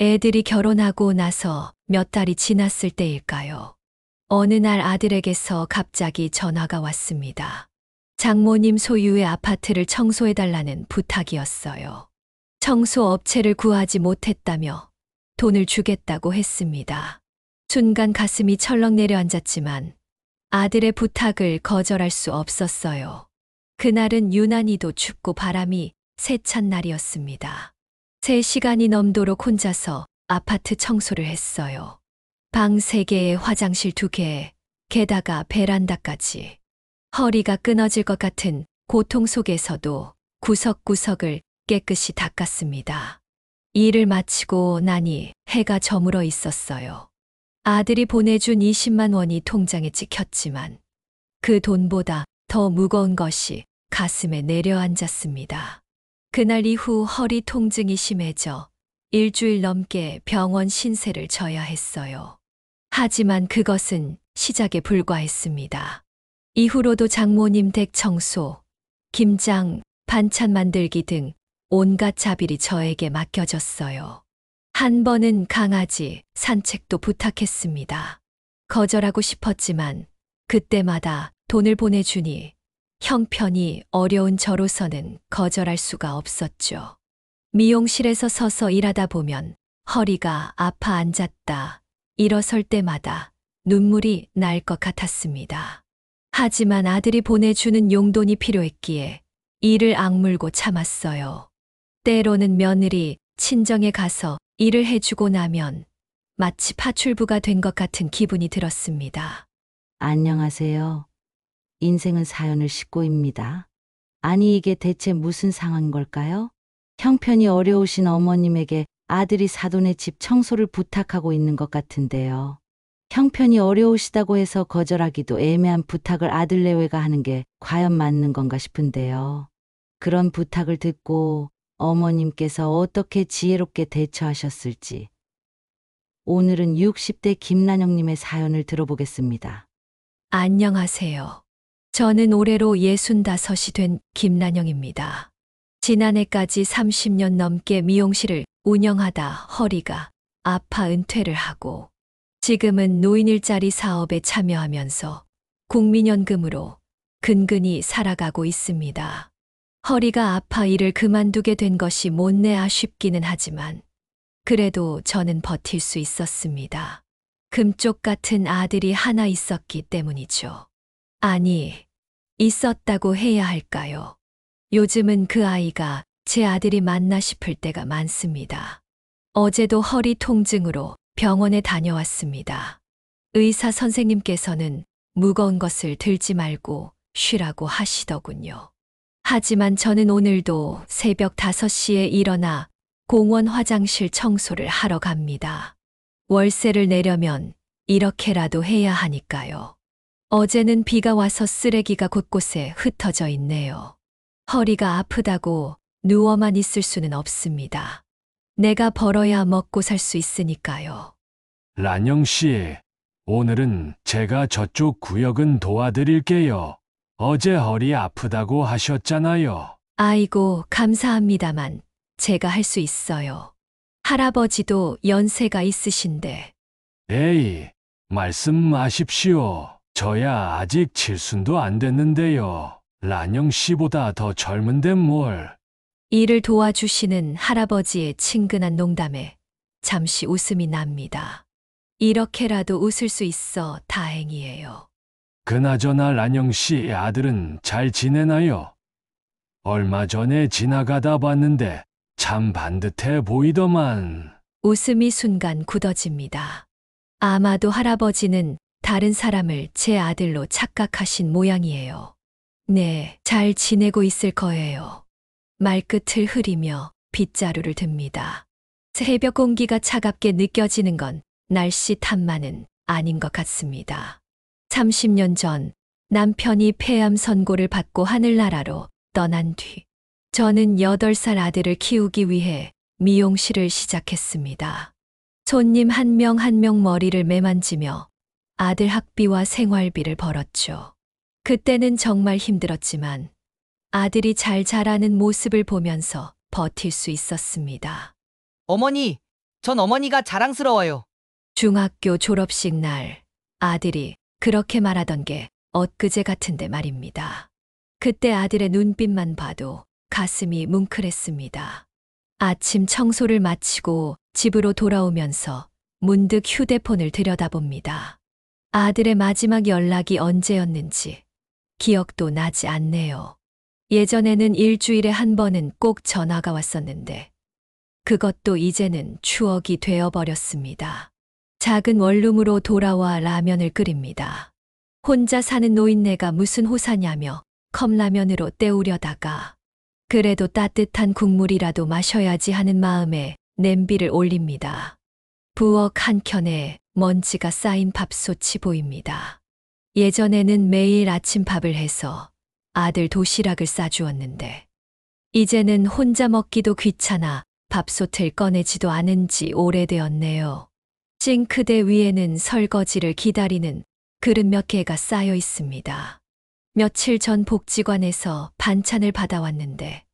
애들이 결혼하고 나서 몇 달이 지났을 때일까요? 어느 날 아들에게서 갑자기 전화가 왔습니다. 장모님 소유의 아파트를 청소해달라는 부탁이었어요. 청소 업체를 구하지 못했다며 돈을 주겠다고 했습니다. 순간 가슴이 철렁 내려앉았지만 아들의 부탁을 거절할 수 없었어요. 그날은 유난히도 춥고 바람이 세찬 날이었습니다. 3시간이 넘도록 혼자서 아파트 청소를 했어요. 방 3개에 화장실 2개, 게다가 베란다까지. 허리가 끊어질 것 같은 고통 속에서도 구석구석을 깨끗이 닦았습니다. 일을 마치고 나니 해가 저물어 있었어요. 아들이 보내준 20만 원이 통장에 찍혔지만 그 돈보다 더 무거운 것이 가슴에 내려앉았습니다. 그날 이후 허리 통증이 심해져 일주일 넘게 병원 신세를 져야 했어요. 하지만 그것은 시작에 불과했습니다. 이후로도 장모님 댁 청소, 김장, 반찬 만들기 등 온갖 자비리 저에게 맡겨졌어요. 한 번은 강아지 산책도 부탁했습니다. 거절하고 싶었지만 그때마다 돈을 보내주니 형편이 어려운 저로서는 거절할 수가 없었죠. 미용실에서 서서 일하다 보면 허리가 아파 앉았다 일어설 때마다 눈물이 날 것 같았습니다. 하지만 아들이 보내주는 용돈이 필요했기에 이를 악물고 참았어요. 때로는 며느리 친정에 가서 일을 해주고 나면 마치 파출부가 된 것 같은 기분이 들었습니다. 안녕하세요. 인생은 사연을 싣고입니다. 아니 이게 대체 무슨 상황인 걸까요? 형편이 어려우신 어머님에게 아들이 사돈의 집 청소를 부탁하고 있는 것 같은데요. 형편이 어려우시다고 해서 거절하기도 애매한 부탁을 아들 내외가 하는 게 과연 맞는 건가 싶은데요. 그런 부탁을 듣고 어머님께서 어떻게 지혜롭게 대처하셨을지 오늘은 60대 김난영님의 사연을 들어보겠습니다. 안녕하세요. 저는 올해로 65이 된 김난영입니다. 지난해까지 30년 넘게 미용실을 운영하다 허리가 아파 은퇴를 하고 지금은 노인 일자리 사업에 참여하면서 국민연금으로 근근히 살아가고 있습니다. 허리가 아파 일을 그만두게 된 것이 못내 아쉽기는 하지만 그래도 저는 버틸 수 있었습니다. 금쪽 같은 아들이 하나 있었기 때문이죠. 아니, 있었다고 해야 할까요? 요즘은 그 아이가 제 아들이 맞나 싶을 때가 많습니다. 어제도 허리 통증으로 병원에 다녀왔습니다. 의사 선생님께서는 무거운 것을 들지 말고 쉬라고 하시더군요. 하지만 저는 오늘도 새벽 5시에 일어나 공원 화장실 청소를 하러 갑니다. 월세를 내려면 이렇게라도 해야 하니까요. 어제는 비가 와서 쓰레기가 곳곳에 흩어져 있네요. 허리가 아프다고 누워만 있을 수는 없습니다. 내가 벌어야 먹고 살 수 있으니까요. 란영 씨, 오늘은 제가 저쪽 구역은 도와드릴게요. 어제 허리 아프다고 하셨잖아요. 아이고, 감사합니다만 제가 할 수 있어요. 할아버지도 연세가 있으신데. 에이, 말씀하십시오. 저야 아직 칠순도 안 됐는데요. 란영 씨보다 더 젊은데 뭘. 일을 도와주시는 할아버지의 친근한 농담에 잠시 웃음이 납니다. 이렇게라도 웃을 수 있어 다행이에요. 그나저나 란영 씨 아들은 잘 지내나요? 얼마 전에 지나가다 봤는데 참 반듯해 보이더만. 웃음이 순간 굳어집니다. 아마도 할아버지는 다른 사람을 제 아들로 착각하신 모양이에요. 네, 잘 지내고 있을 거예요. 말끝을 흐리며 빗자루를 듭니다. 새벽 공기가 차갑게 느껴지는 건 날씨 탓만은 아닌 것 같습니다. 30년 전 남편이 폐암 선고를 받고 하늘나라로 떠난 뒤 저는 8살 아들을 키우기 위해 미용실을 시작했습니다. 손님 한 명 한 명 머리를 매만지며 아들 학비와 생활비를 벌었죠. 그때는 정말 힘들었지만 아들이 잘 자라는 모습을 보면서 버틸 수 있었습니다. 어머니, 전 어머니가 자랑스러워요. 중학교 졸업식 날 아들이 그렇게 말하던 게 엊그제 같은데 말입니다. 그때 아들의 눈빛만 봐도 가슴이 뭉클했습니다. 아침 청소를 마치고 집으로 돌아오면서 문득 휴대폰을 들여다봅니다. 아들의 마지막 연락이 언제였는지 기억도 나지 않네요. 예전에는 일주일에 한 번은 꼭 전화가 왔었는데 그것도 이제는 추억이 되어버렸습니다. 작은 원룸으로 돌아와 라면을 끓입니다. 혼자 사는 노인네가 무슨 호사냐며 컵라면으로 때우려다가 그래도 따뜻한 국물이라도 마셔야지 하는 마음에 냄비를 올립니다. 부엌 한켠에 먼지가 쌓인 밥솥이 보입니다. 예전에는 매일 아침밥을 해서 아들 도시락을 싸주었는데 이제는 혼자 먹기도 귀찮아 밥솥을 꺼내지도 않은 지 오래되었네요. 싱크대 위에는 설거지를 기다리는 그릇 몇 개가 쌓여 있습니다. 며칠 전 복지관에서 반찬을 받아왔는데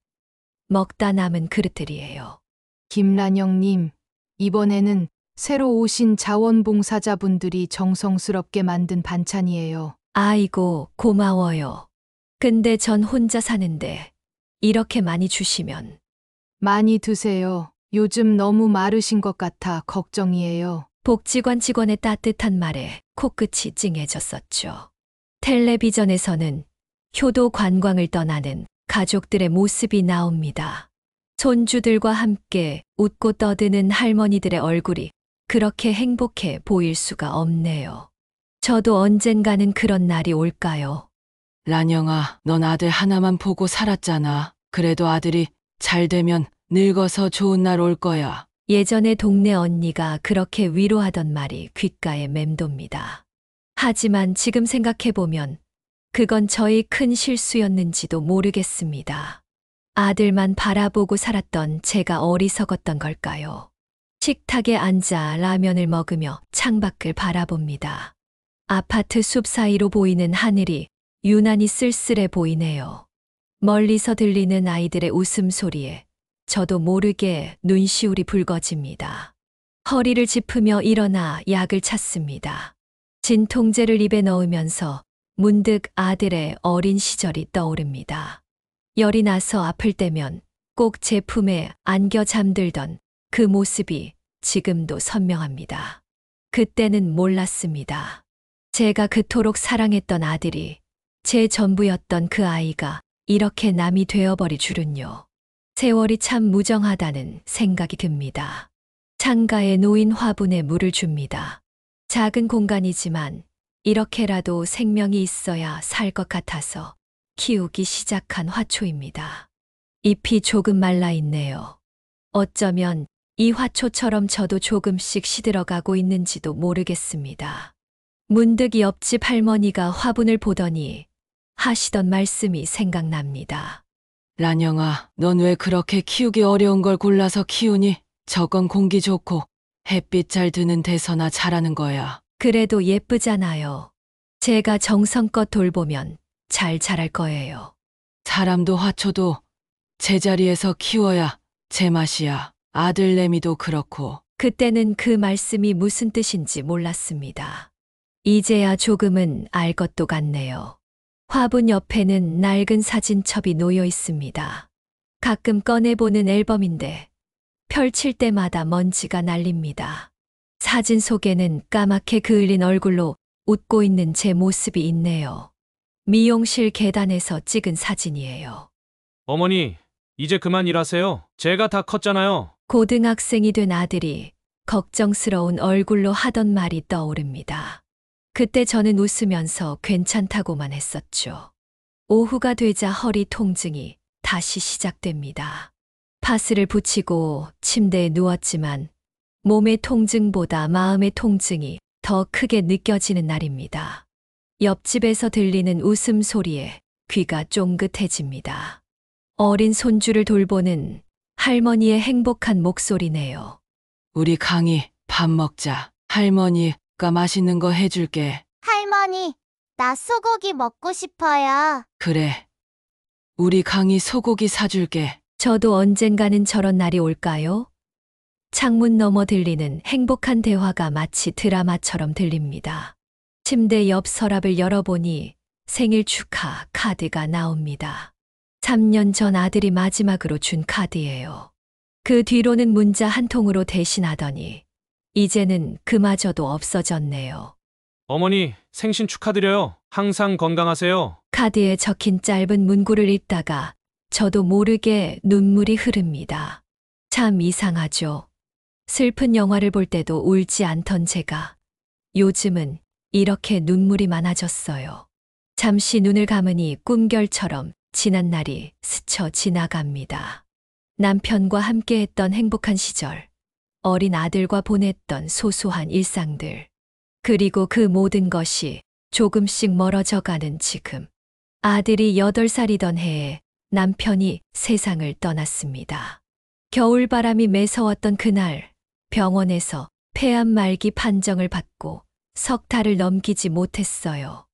먹다 남은 그릇들이에요. 김란영님, 이번에는 새로 오신 자원봉사자분들이 정성스럽게 만든 반찬이에요. 아이고, 고마워요. 근데 전 혼자 사는데 이렇게 많이 주시면. 많이 드세요. 요즘 너무 마르신 것 같아 걱정이에요. 복지관 직원의 따뜻한 말에 코끝이 찡해졌었죠. 텔레비전에서는 효도 관광을 떠나는 가족들의 모습이 나옵니다. 손주들과 함께 웃고 떠드는 할머니들의 얼굴이 그렇게 행복해 보일 수가 없네요. 저도 언젠가는 그런 날이 올까요? 란영아, 넌 아들 하나만 보고 살았잖아. 그래도 아들이 잘 되면 늙어서 좋은 날 올 거야. 예전에 동네 언니가 그렇게 위로하던 말이 귓가에 맴돕니다. 하지만 지금 생각해보면 그건 저의 큰 실수였는지도 모르겠습니다. 아들만 바라보고 살았던 제가 어리석었던 걸까요? 식탁에 앉아 라면을 먹으며 창밖을 바라봅니다. 아파트 숲 사이로 보이는 하늘이 유난히 쓸쓸해 보이네요. 멀리서 들리는 아이들의 웃음소리에 저도 모르게 눈시울이 붉어집니다. 허리를 짚으며 일어나 약을 찾습니다. 진통제를 입에 넣으면서 문득 아들의 어린 시절이 떠오릅니다. 열이 나서 아플 때면 꼭 제 품에 안겨 잠들던 그 모습이 지금도 선명합니다. 그때는 몰랐습니다. 제가 그토록 사랑했던 아들이 제 전부였던 그 아이가 이렇게 남이 되어버릴 줄은요. 세월이 참 무정하다는 생각이 듭니다. 창가에 놓인 화분에 물을 줍니다. 작은 공간이지만 이렇게라도 생명이 있어야 살 것 같아서 키우기 시작한 화초입니다. 잎이 조금 말라 있네요. 어쩌면 이 화초처럼 저도 조금씩 시들어가고 있는지도 모르겠습니다. 문득 옆집 할머니가 화분을 보더니 하시던 말씀이 생각납니다. 란영아, 넌 왜 그렇게 키우기 어려운 걸 골라서 키우니? 저건 공기 좋고 햇빛 잘 드는 데서나 자라는 거야. 그래도 예쁘잖아요. 제가 정성껏 돌보면 잘 자랄 거예요. 사람도 화초도 제자리에서 키워야 제맛이야. 아들내미도 그렇고. 그때는 그 말씀이 무슨 뜻인지 몰랐습니다. 이제야 조금은 알 것도 같네요. 화분 옆에는 낡은 사진첩이 놓여 있습니다. 가끔 꺼내보는 앨범인데 펼칠 때마다 먼지가 날립니다. 사진 속에는 까맣게 그을린 얼굴로 웃고 있는 제 모습이 있네요. 미용실 계단에서 찍은 사진이에요. 어머니, 이제 그만 일하세요. 제가 다 컸잖아요. 고등학생이 된 아들이 걱정스러운 얼굴로 하던 말이 떠오릅니다. 그때 저는 웃으면서 괜찮다고만 했었죠. 오후가 되자 허리 통증이 다시 시작됩니다. 파스를 붙이고 침대에 누웠지만 몸의 통증보다 마음의 통증이 더 크게 느껴지는 날입니다. 옆집에서 들리는 웃음소리에 귀가 쫑긋해집니다. 어린 손주를 돌보는 할머니의 행복한 목소리네요. 우리 강희, 밥 먹자. 할머니가 맛있는 거 해줄게. 할머니, 나 소고기 먹고 싶어요. 그래. 우리 강희 소고기 사줄게. 저도 언젠가는 저런 날이 올까요? 창문 너머 들리는 행복한 대화가 마치 드라마처럼 들립니다. 침대 옆 서랍을 열어보니 생일 축하 카드가 나옵니다. 3년 전 아들이 마지막으로 준 카드예요. 그 뒤로는 문자 한 통으로 대신하더니 이제는 그마저도 없어졌네요. 어머니, 생신 축하드려요. 항상 건강하세요. 카드에 적힌 짧은 문구를 읽다가 저도 모르게 눈물이 흐릅니다. 참 이상하죠. 슬픈 영화를 볼 때도 울지 않던 제가 요즘은 이렇게 눈물이 많아졌어요. 잠시 눈을 감으니 꿈결처럼 지난 날이 스쳐 지나갑니다. 남편과 함께했던 행복한 시절, 어린 아들과 보냈던 소소한 일상들, 그리고 그 모든 것이 조금씩 멀어져가는 지금. 아들이 8살이던 해에 남편이 세상을 떠났습니다. 겨울바람이 매서웠던 그날, 병원에서 폐암 말기 판정을 받고 석 달을 넘기지 못했어요.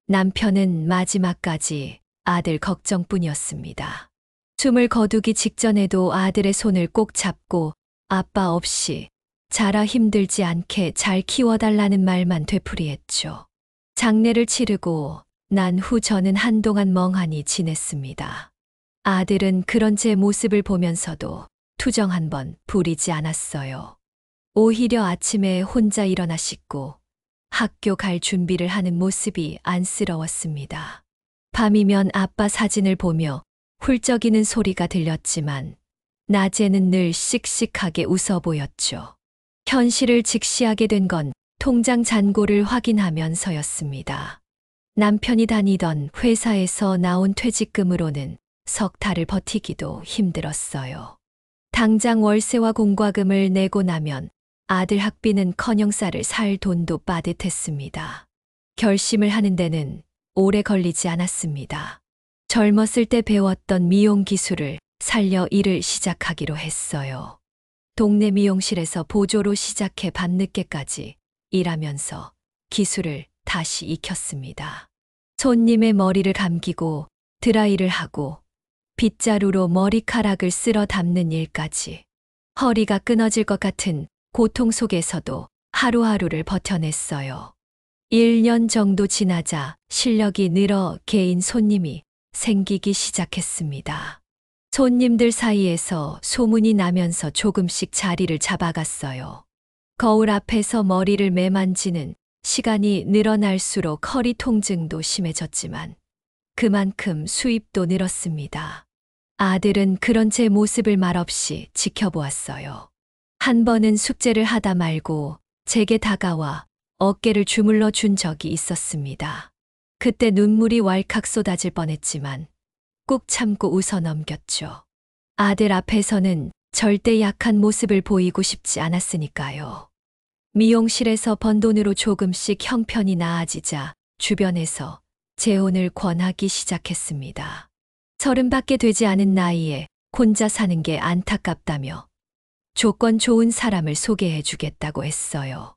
남편은 마지막까지 아들 걱정뿐이었습니다. 숨을 거두기 직전에도 아들의 손을 꼭 잡고 아빠 없이 자라 힘들지 않게 잘 키워달라는 말만 되풀이했죠. 장례를 치르고 난 후 저는 한동안 멍하니 지냈습니다. 아들은 그런 제 모습을 보면서도 투정 한 번 부리지 않았어요. 오히려 아침에 혼자 일어나 씻고 학교 갈 준비를 하는 모습이 안쓰러웠습니다. 밤이면 아빠 사진을 보며 훌쩍이는 소리가 들렸지만 낮에는 늘 씩씩하게 웃어 보였죠. 현실을 직시하게 된 건 통장 잔고를 확인하면서였습니다. 남편이 다니던 회사에서 나온 퇴직금으로는 석 달을 버티기도 힘들었어요. 당장 월세와 공과금을 내고 나면 아들 학비는커녕 쌀을 살 돈도 빠듯했습니다. 결심을 하는 데는 오래 걸리지 않았습니다. 젊었을 때 배웠던 미용 기술을 살려 일을 시작하기로 했어요. 동네 미용실에서 보조로 시작해 밤늦게까지 일하면서 기술을 다시 익혔습니다. 손님의 머리를 감기고 드라이를 하고 빗자루로 머리카락을 쓸어 담는 일까지. 허리가 끊어질 것 같은 고통 속에서도 하루하루를 버텨냈어요. 1년 정도 지나자 실력이 늘어 개인 손님이 생기기 시작했습니다. 손님들 사이에서 소문이 나면서 조금씩 자리를 잡아갔어요. 거울 앞에서 머리를 매만지는 시간이 늘어날수록 허리 통증도 심해졌지만 그만큼 수입도 늘었습니다. 아들은 그런 제 모습을 말없이 지켜보았어요. 한 번은 숙제를 하다 말고 제게 다가와 어깨를 주물러 준 적이 있었습니다. 그때 눈물이 왈칵 쏟아질 뻔했지만 꾹 참고 웃어 넘겼죠. 아들 앞에서는 절대 약한 모습을 보이고 싶지 않았으니까요. 미용실에서 번 돈으로 조금씩 형편이 나아지자 주변에서 재혼을 권하기 시작했습니다. 30밖에 되지 않은 나이에 혼자 사는 게 안타깝다며 조건 좋은 사람을 소개해 주겠다고 했어요.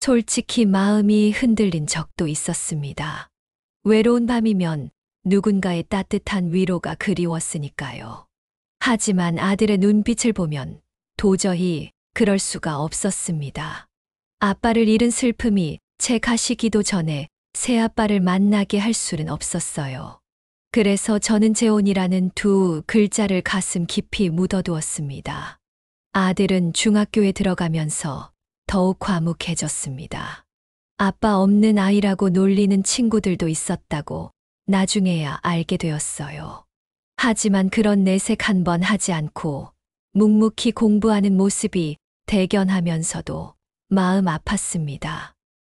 솔직히 마음이 흔들린 적도 있었습니다. 외로운 밤이면 누군가의 따뜻한 위로가 그리웠으니까요. 하지만 아들의 눈빛을 보면 도저히 그럴 수가 없었습니다. 아빠를 잃은 슬픔이 제 가시기도 전에 새아빠를 만나게 할 수는 없었어요. 그래서 저는 재혼이라는 두 글자를 가슴 깊이 묻어두었습니다. 아들은 중학교에 들어가면서 더욱 과묵해졌습니다. 아빠 없는 아이라고 놀리는 친구들도 있었다고 나중에야 알게 되었어요. 하지만 그런 내색 한 번 하지 않고 묵묵히 공부하는 모습이 대견하면서도 마음 아팠습니다.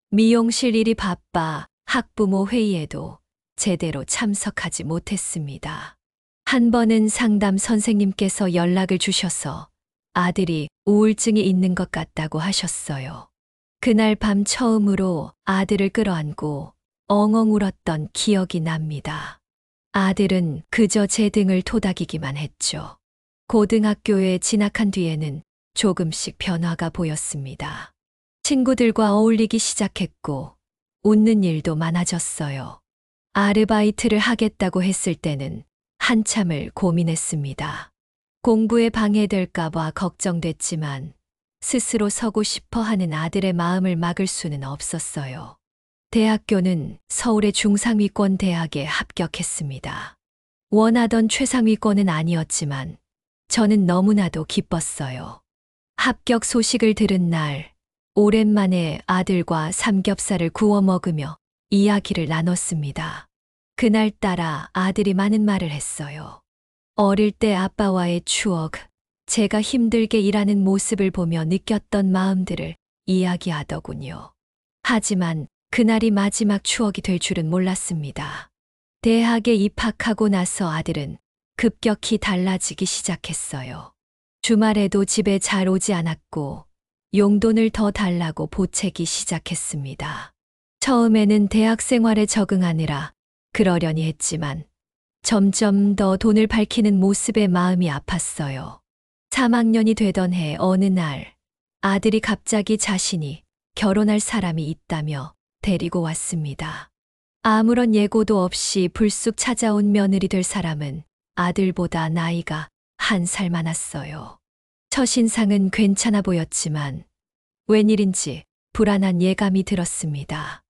미용실 일이 바빠 학부모 회의에도 제대로 참석하지 못했습니다. 한 번은 상담 선생님께서 연락을 주셔서 아들이 우울증이 있는 것 같다고 하셨어요. 그날 밤 처음으로 아들을 끌어안고 엉엉 울었던 기억이 납니다. 아들은 그저 제 등을 토닥이기만 했죠. 고등학교에 진학한 뒤에는 조금씩 변화가 보였습니다. 친구들과 어울리기 시작했고 웃는 일도 많아졌어요. 아르바이트를 하겠다고 했을 때는 한참을 고민했습니다. 공부에 방해될까봐 걱정됐지만 스스로 서고 싶어 하는 아들의 마음을 막을 수는 없었어요. 대학교는 서울의 중상위권 대학에 합격했습니다. 원하던 최상위권은 아니었지만 저는 너무나도 기뻤어요. 합격 소식을 들은 날, 오랜만에 아들과 삼겹살을 구워 먹으며 이야기를 나눴습니다. 그날따라 아들이 많은 말을 했어요. 어릴 때 아빠와의 추억, 제가 힘들게 일하는 모습을 보며 느꼈던 마음들을 이야기하더군요. 하지만 그날이 마지막 추억이 될 줄은 몰랐습니다. 대학에 입학하고 나서 아들은 급격히 달라지기 시작했어요. 주말에도 집에 잘 오지 않았고 용돈을 더 달라고 보채기 시작했습니다. 처음에는 대학 생활에 적응하느라 그러려니 했지만 점점 더 돈을 밝히는 모습에 마음이 아팠어요. 3학년이 되던 해 어느 날 아들이 갑자기 자신이 결혼할 사람이 있다며 데리고 왔습니다. 아무런 예고도 없이 불쑥 찾아온 며느리 될 사람은 아들보다 나이가 1살 많았어요. 첫인상은 괜찮아 보였지만 웬일인지 불안한 예감이 들었습니다.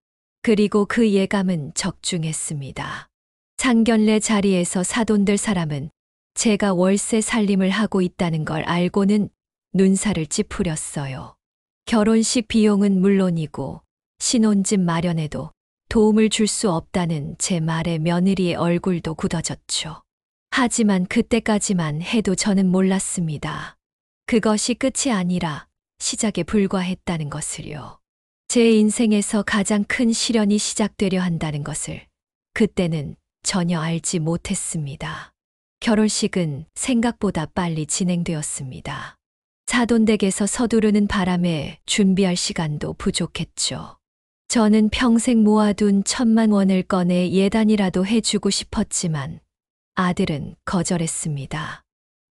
그리고 그 예감은 적중했습니다. 상견례 자리에서 사돈될 사람은 제가 월세 살림을 하고 있다는 걸 알고는 눈살을 찌푸렸어요. 결혼식 비용은 물론이고 신혼집 마련에도 도움을 줄 수 없다는 제 말에 며느리의 얼굴도 굳어졌죠. 하지만 그때까지만 해도 저는 몰랐습니다. 그것이 끝이 아니라 시작에 불과했다는 것을요. 제 인생에서 가장 큰 시련이 시작되려 한다는 것을 그때는 전혀 알지 못했습니다. 결혼식은 생각보다 빨리 진행되었습니다. 사돈댁에서 서두르는 바람에 준비할 시간도 부족했죠. 저는 평생 모아둔 1,000만 원을 꺼내 예단이라도 해주고 싶었지만 아들은 거절했습니다.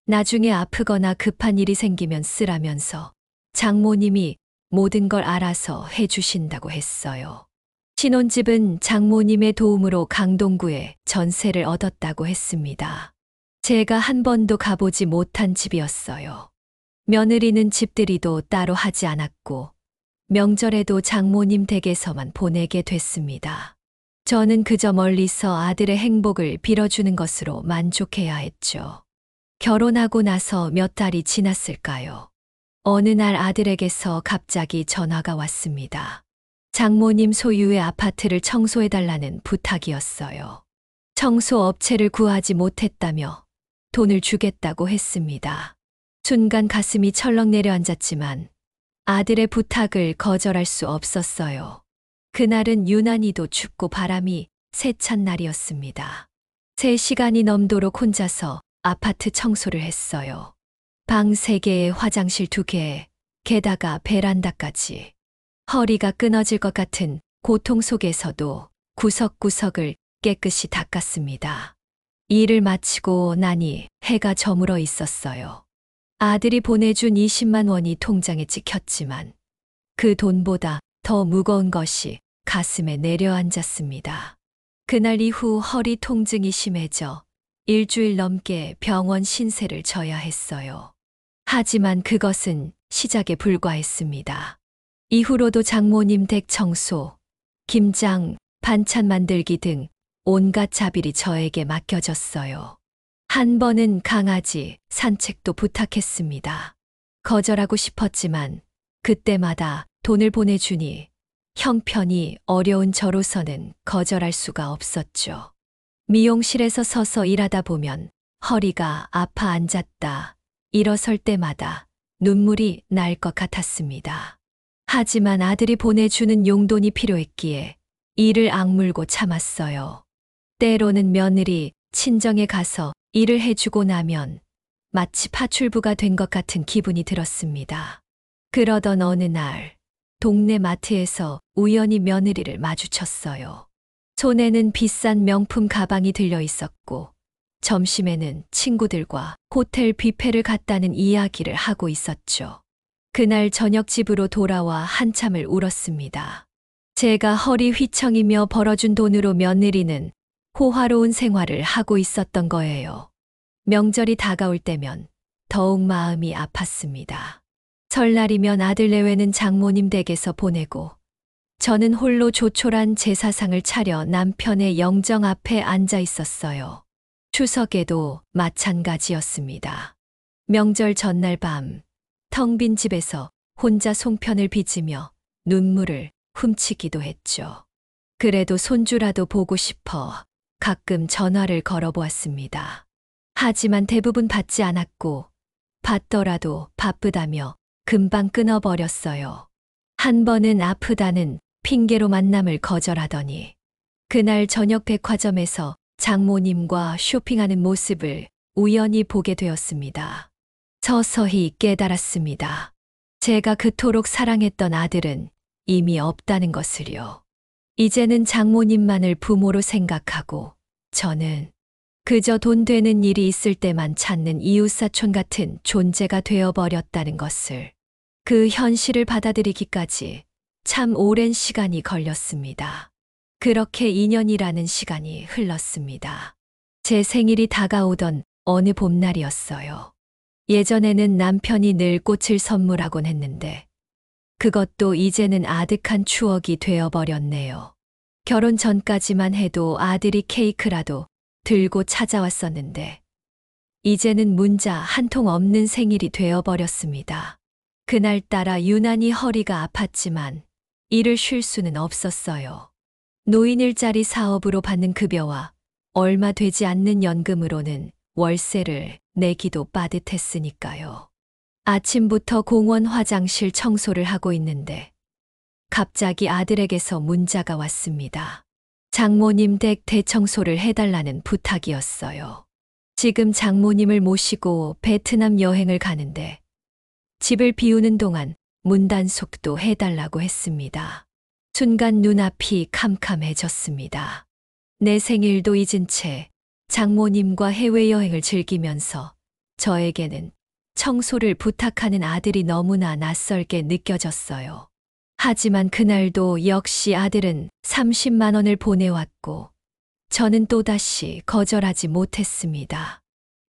나중에 아프거나 급한 일이 생기면 쓰라면서 장모님이 모든 걸 알아서 해주신다고 했어요. 신혼집은 장모님의 도움으로 강동구에 전세를 얻었다고 했습니다. 제가 한 번도 가보지 못한 집이었어요. 며느리는 집들이도 따로 하지 않았고 명절에도 장모님 댁에서만 보내게 됐습니다. 저는 그저 멀리서 아들의 행복을 빌어주는 것으로 만족해야 했죠. 결혼하고 나서 몇 달이 지났을까요? 어느 날 아들에게서 갑자기 전화가 왔습니다. 장모님 소유의 아파트를 청소해달라는 부탁이었어요. 청소 업체를 구하지 못했다며 돈을 주겠다고 했습니다. 순간 가슴이 철렁 내려앉았지만 아들의 부탁을 거절할 수 없었어요. 그날은 유난히도 춥고 바람이 세찬 날이었습니다. 3시간이 넘도록 혼자서 아파트 청소를 했어요. 방 3개에 화장실 2개, 게다가 베란다까지. 허리가 끊어질 것 같은 고통 속에서도 구석구석을 깨끗이 닦았습니다. 일을 마치고 나니 해가 저물어 있었어요. 아들이 보내준 20만 원이 통장에 찍혔지만 그 돈보다 더 무거운 것이 가슴에 내려앉았습니다. 그날 이후 허리 통증이 심해져 일주일 넘게 병원 신세를 져야 했어요. 하지만 그것은 시작에 불과했습니다. 이후로도 장모님 댁 청소, 김장, 반찬 만들기 등 온갖 자비리 저에게 맡겨졌어요. 한 번은 강아지 산책도 부탁했습니다. 거절하고 싶었지만 그때마다 돈을 보내주니 형편이 어려운 저로서는 거절할 수가 없었죠. 미용실에서 서서 일하다 보면 허리가 아파 앉았다 일어설 때마다 눈물이 날 것 같았습니다. 하지만 아들이 보내주는 용돈이 필요했기에 이를 악물고 참았어요. 때로는 며느리 친정에 가서 일을 해주고 나면 마치 파출부가 된 것 같은 기분이 들었습니다. 그러던 어느 날 동네 마트에서 우연히 며느리를 마주쳤어요. 손에는 비싼 명품 가방이 들려 있었고 점심에는 친구들과 호텔 뷔페를 갔다는 이야기를 하고 있었죠. 그날 저녁 집으로 돌아와 한참을 울었습니다. 제가 허리 휘청이며 벌어준 돈으로 며느리는 호화로운 생활을 하고 있었던 거예요. 명절이 다가올 때면 더욱 마음이 아팠습니다. 설날이면 아들 내외는 장모님 댁에서 보내고 저는 홀로 조촐한 제사상을 차려 남편의 영정 앞에 앉아 있었어요. 추석에도 마찬가지였습니다. 명절 전날 밤, 텅 빈 집에서 혼자 송편을 빚으며 눈물을 훔치기도 했죠. 그래도 손주라도 보고 싶어 가끔 전화를 걸어보았습니다. 하지만 대부분 받지 않았고, 받더라도 바쁘다며 금방 끊어버렸어요. 한 번은 아프다는 핑계로 만남을 거절하더니, 그날 저녁 백화점에서 장모님과 쇼핑하는 모습을 우연히 보게 되었습니다. 서서히 깨달았습니다. 제가 그토록 사랑했던 아들은 이미 없다는 것을요. 이제는 장모님만을 부모로 생각하고 저는 그저 돈 되는 일이 있을 때만 찾는 이웃사촌 같은 존재가 되어버렸다는 것을, 그 현실을 받아들이기까지 참 오랜 시간이 걸렸습니다. 그렇게 2년이라는 시간이 흘렀습니다. 제 생일이 다가오던 어느 봄날이었어요. 예전에는 남편이 늘 꽃을 선물하곤 했는데 그것도 이제는 아득한 추억이 되어버렸네요. 결혼 전까지만 해도 아들이 케이크라도 들고 찾아왔었는데 이제는 문자 한 통 없는 생일이 되어버렸습니다. 그날따라 유난히 허리가 아팠지만 일을 쉴 수는 없었어요. 노인 일자리 사업으로 받는 급여와 얼마 되지 않는 연금으로는 월세를 내기도 빠듯했으니까요. 아침부터 공원 화장실 청소를 하고 있는데 갑자기 아들에게서 문자가 왔습니다. 장모님 댁 대청소를 해달라는 부탁이었어요. 지금 장모님을 모시고 베트남 여행을 가는데 집을 비우는 동안 문단속도 해달라고 했습니다. 순간 눈앞이 캄캄해졌습니다. 내 생일도 잊은 채 장모님과 해외여행을 즐기면서 저에게는 청소를 부탁하는 아들이 너무나 낯설게 느껴졌어요. 하지만 그날도 역시 아들은 30만 원을 보내왔고 저는 또다시 거절하지 못했습니다.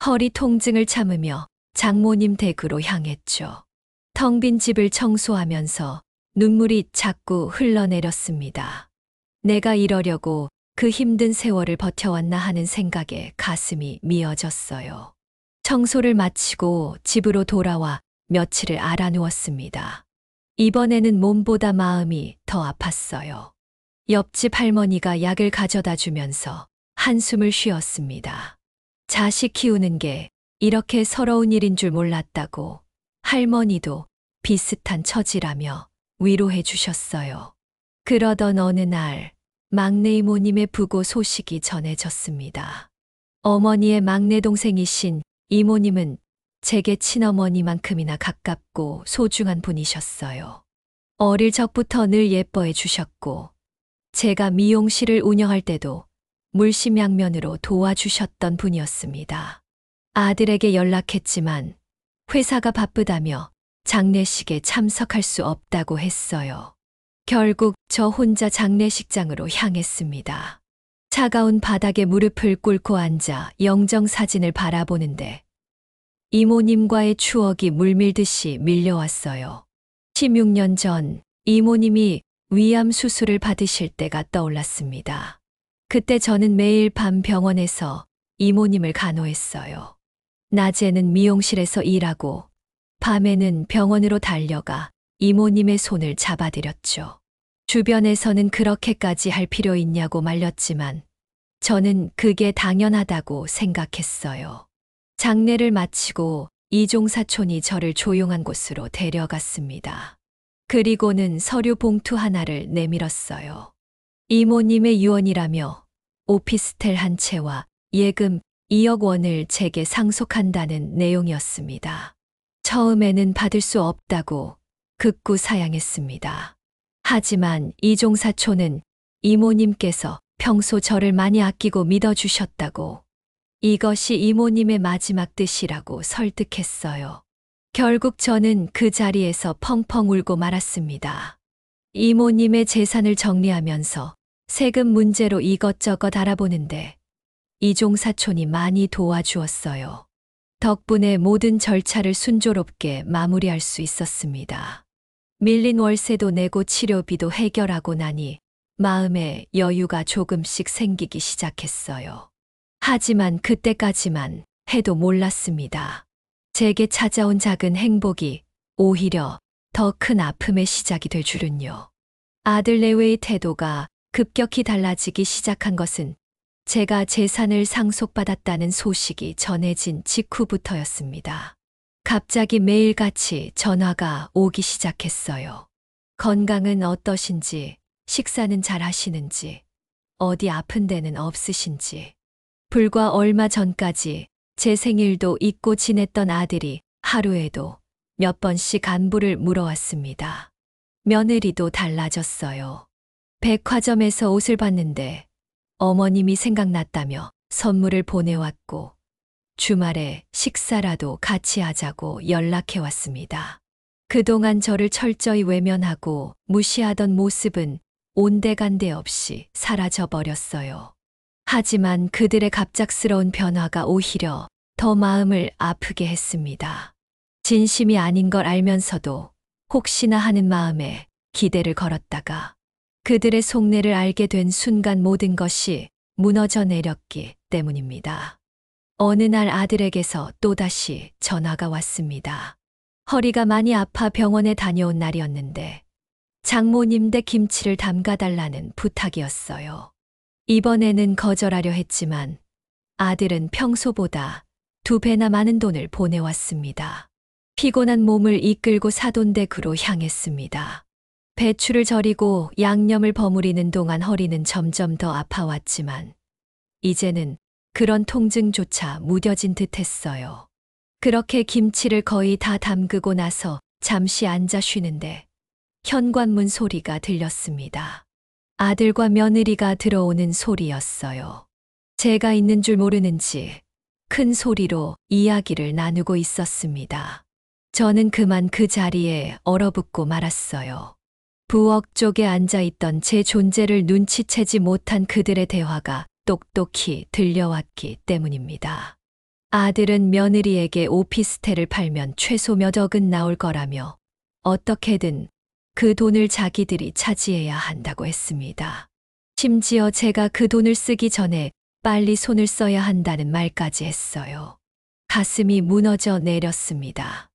허리 통증을 참으며 장모님 댁으로 향했죠. 텅 빈 집을 청소하면서 눈물이 자꾸 흘러내렸습니다. 내가 이러려고 그 힘든 세월을 버텨왔나 하는 생각에 가슴이 미어졌어요. 청소를 마치고 집으로 돌아와 며칠을 알아누웠습니다. 이번에는 몸보다 마음이 더 아팠어요. 옆집 할머니가 약을 가져다 주면서 한숨을 쉬었습니다. 자식 키우는 게 이렇게 서러운 일인 줄 몰랐다고 할머니도 비슷한 처지라며 위로해 주셨어요. 그러던 어느 날 막내 이모님의 부고 소식이 전해졌습니다. 어머니의 막내 동생이신 이모님은 제게 친어머니만큼이나 가깝고 소중한 분이셨어요. 어릴 적부터 늘 예뻐해 주셨고 제가 미용실을 운영할 때도 물심양면으로 도와주셨던 분이었습니다. 아들에게 연락했지만 회사가 바쁘다며 장례식에 참석할 수 없다고 했어요. 결국 저 혼자 장례식장으로 향했습니다. 차가운 바닥에 무릎을 꿇고 앉아 영정사진을 바라보는데 이모님과의 추억이 물밀듯이 밀려왔어요. 16년 전 이모님이 위암 수술을 받으실 때가 떠올랐습니다. 그때 저는 매일 밤 병원에서 이모님을 간호했어요. 낮에는 미용실에서 일하고 밤에는 병원으로 달려가 이모님의 손을 잡아드렸죠. 주변에서는 그렇게까지 할 필요 있냐고 말렸지만 저는 그게 당연하다고 생각했어요. 장례를 마치고 이종사촌이 저를 조용한 곳으로 데려갔습니다. 그리고는 서류 봉투 하나를 내밀었어요. 이모님의 유언이라며 오피스텔 한 채와 예금 2억 원을 제게 상속한다는 내용이었습니다. 처음에는 받을 수 없다고 극구 사양했습니다. 하지만 이종사촌은 이모님께서 평소 저를 많이 아끼고 믿어주셨다고, 이것이 이모님의 마지막 뜻이라고 설득했어요. 결국 저는 그 자리에서 펑펑 울고 말았습니다. 이모님의 재산을 정리하면서 세금 문제로 이것저것 알아보는데 이종사촌이 많이 도와주었어요. 덕분에 모든 절차를 순조롭게 마무리할 수 있었습니다. 밀린 월세도 내고 치료비도 해결하고 나니 마음에 여유가 조금씩 생기기 시작했어요. 하지만 그때까지만 해도 몰랐습니다. 제게 찾아온 작은 행복이 오히려 더 큰 아픔의 시작이 될 줄은요. 아들 내외의 태도가 급격히 달라지기 시작한 것은 제가 재산을 상속받았다는 소식이 전해진 직후부터였습니다. 갑자기 매일같이 전화가 오기 시작했어요. 건강은 어떠신지, 식사는 잘 하시는지, 어디 아픈 데는 없으신지. 불과 얼마 전까지 제 생일도 잊고 지냈던 아들이 하루에도 몇 번씩 안부를 물어왔습니다. 며느리도 달라졌어요. 백화점에서 옷을 봤는데 어머님이 생각났다며 선물을 보내왔고 주말에 식사라도 같이 하자고 연락해 왔습니다. 그동안 저를 철저히 외면하고 무시하던 모습은 온데간데 없이 사라져 버렸어요. 하지만 그들의 갑작스러운 변화가 오히려 더 마음을 아프게 했습니다. 진심이 아닌 걸 알면서도 혹시나 하는 마음에 기대를 걸었다가 그들의 속내를 알게 된 순간 모든 것이 무너져 내렸기 때문입니다. 어느 날 아들에게서 또다시 전화가 왔습니다. 허리가 많이 아파 병원에 다녀온 날이었는데 장모님 댁 김치를 담가달라는 부탁이었어요. 이번에는 거절하려 했지만 아들은 평소보다 2배나 많은 돈을 보내왔습니다. 피곤한 몸을 이끌고 사돈댁으로 향했습니다. 배추를 절이고 양념을 버무리는 동안 허리는 점점 더 아파왔지만 이제는 그런 통증조차 무뎌진 듯했어요. 그렇게 김치를 거의 다 담그고 나서 잠시 앉아 쉬는데 현관문 소리가 들렸습니다. 아들과 며느리가 들어오는 소리였어요. 제가 있는 줄 모르는지 큰 소리로 이야기를 나누고 있었습니다. 저는 그만 그 자리에 얼어붙고 말았어요. 부엌 쪽에 앉아있던 제 존재를 눈치채지 못한 그들의 대화가 똑똑히 들려왔기 때문입니다. 아들은 며느리에게 오피스텔을 팔면 최소 몇 억은 나올 거라며 어떻게든 그 돈을 자기들이 차지해야 한다고 했습니다. 심지어 제가 그 돈을 쓰기 전에 빨리 손을 써야 한다는 말까지 했어요. 가슴이 무너져 내렸습니다.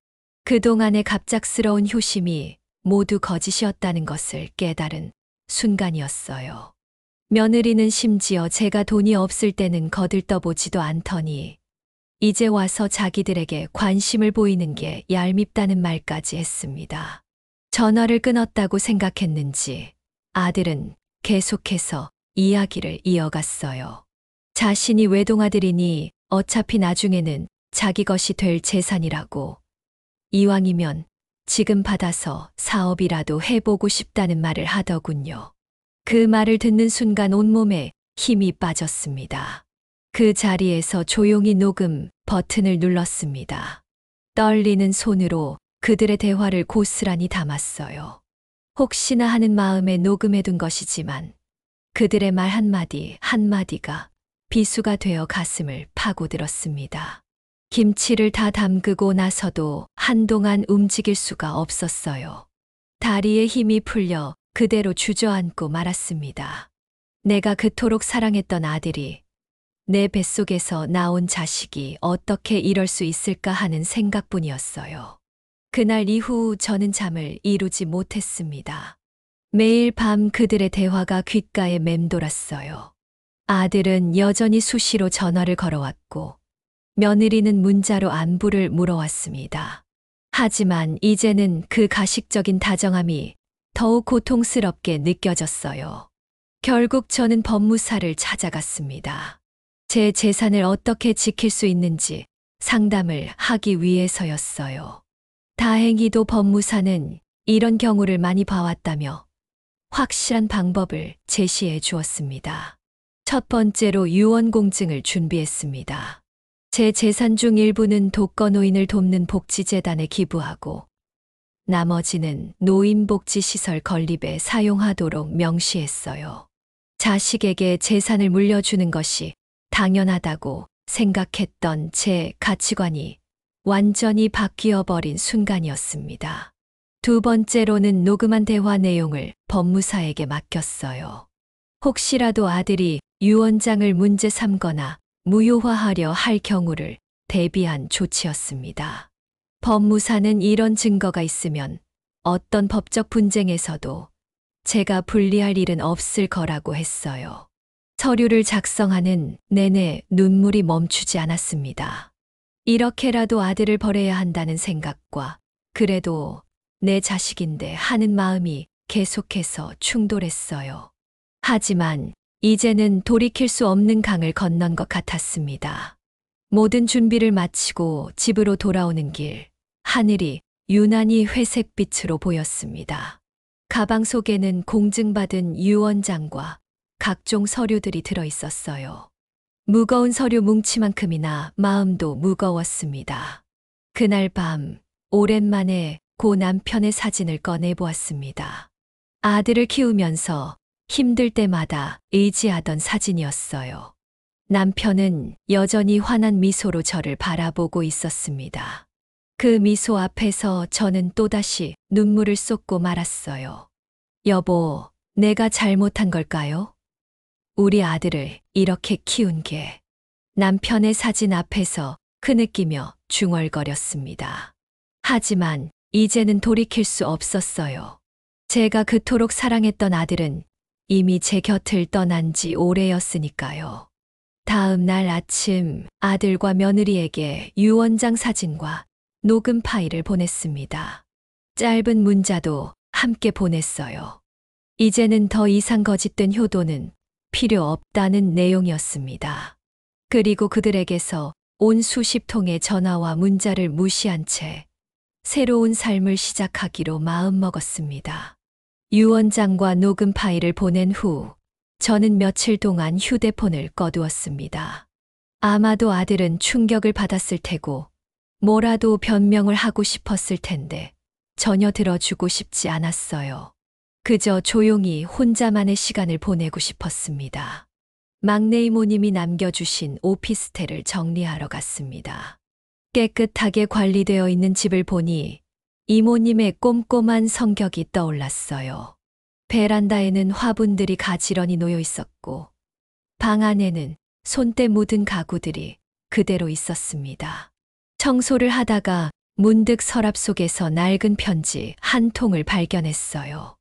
그동안의 갑작스러운 효심이 모두 거짓이었다는 것을 깨달은 순간이었어요. 며느리는 심지어 제가 돈이 없을 때는 거들떠보지도 않더니 이제 와서 자기들에게 관심을 보이는 게 얄밉다는 말까지 했습니다. 전화를 끊었다고 생각했는지 아들은 계속해서 이야기를 이어갔어요. 자신이 외동아들이니 어차피 나중에는 자기 것이 될 재산이라고 이왕이면 지금 받아서 사업이라도 해보고 싶다는 말을 하더군요. 그 말을 듣는 순간 온몸에 힘이 빠졌습니다. 그 자리에서 조용히 녹음 버튼을 눌렀습니다. 떨리는 손으로 그들의 대화를 고스란히 담았어요. 혹시나 하는 마음에 녹음해둔 것이지만 그들의 말 한마디 한마디가 비수가 되어 가슴을 파고들었습니다. 김치를 다 담그고 나서도 한동안 움직일 수가 없었어요. 다리에 힘이 풀려 그대로 주저앉고 말았습니다. 내가 그토록 사랑했던 아들이, 내 뱃속에서 나온 자식이 어떻게 이럴 수 있을까 하는 생각뿐이었어요. 그날 이후 저는 잠을 이루지 못했습니다. 매일 밤 그들의 대화가 귓가에 맴돌았어요. 아들은 여전히 수시로 전화를 걸어왔고 며느리는 문자로 안부를 물어왔습니다. 하지만 이제는 그 가식적인 다정함이 더욱 고통스럽게 느껴졌어요. 결국 저는 법무사를 찾아갔습니다. 제 재산을 어떻게 지킬 수 있는지 상담을 하기 위해서였어요. 다행히도 법무사는 이런 경우를 많이 봐왔다며 확실한 방법을 제시해 주었습니다. 첫 번째로 유언공증을 준비했습니다. 제 재산 중 일부는 독거노인을 돕는 복지재단에 기부하고 나머지는 노인복지시설 건립에 사용하도록 명시했어요. 자식에게 재산을 물려주는 것이 당연하다고 생각했던 제 가치관이 완전히 바뀌어 버린 순간이었습니다. 두 번째로는 녹음한 대화 내용을 법무사에게 맡겼어요. 혹시라도 아들이 유언장을 문제 삼거나 무효화하려 할 경우를 대비한 조치였습니다. 법무사는 이런 증거가 있으면 어떤 법적 분쟁에서도 제가 불리할 일은 없을 거라고 했어요. 서류를 작성하는 내내 눈물이 멈추지 않았습니다. 이렇게라도 아들을 버려야 한다는 생각과 그래도 내 자식인데 하는 마음이 계속해서 충돌했어요. 하지만 이제는 돌이킬 수 없는 강을 건넌 것 같았습니다. 모든 준비를 마치고 집으로 돌아오는 길, 하늘이 유난히 회색빛으로 보였습니다. 가방 속에는 공증받은 유언장과 각종 서류들이 들어 있었어요. 무거운 서류 뭉치만큼이나 마음도 무거웠습니다. 그날 밤 오랜만에 고 남편의 사진을 꺼내 보았습니다. 아들을 키우면서 힘들 때마다 의지하던 사진이었어요. 남편은 여전히 환한 미소로 저를 바라보고 있었습니다. 그 미소 앞에서 저는 또다시 눈물을 쏟고 말았어요. 여보, 내가 잘못한 걸까요? 우리 아들을 이렇게 키운 게. 남편의 사진 앞에서 흐느끼며 중얼거렸습니다. 하지만 이제는 돌이킬 수 없었어요. 제가 그토록 사랑했던 아들은 이미 제 곁을 떠난 지 오래였으니까요. 다음 날 아침 아들과 며느리에게 유언장 사진과 녹음 파일을 보냈습니다. 짧은 문자도 함께 보냈어요. 이제는 더 이상 거짓된 효도는 필요 없다는 내용이었습니다. 그리고 그들에게서 온 수십 통의 전화와 문자를 무시한 채 새로운 삶을 시작하기로 마음먹었습니다. 유언장과 녹음 파일을 보낸 후 저는 며칠 동안 휴대폰을 꺼두었습니다. 아마도 아들은 충격을 받았을 테고 뭐라도 변명을 하고 싶었을 텐데 전혀 들어주고 싶지 않았어요. 그저 조용히 혼자만의 시간을 보내고 싶었습니다. 막내 이모님이 남겨주신 오피스텔을 정리하러 갔습니다. 깨끗하게 관리되어 있는 집을 보니 이모님의 꼼꼼한 성격이 떠올랐어요. 베란다에는 화분들이 가지런히 놓여 있었고 방 안에는 손때 묻은 가구들이 그대로 있었습니다. 청소를 하다가 문득 서랍 속에서 낡은 편지 한 통을 발견했어요.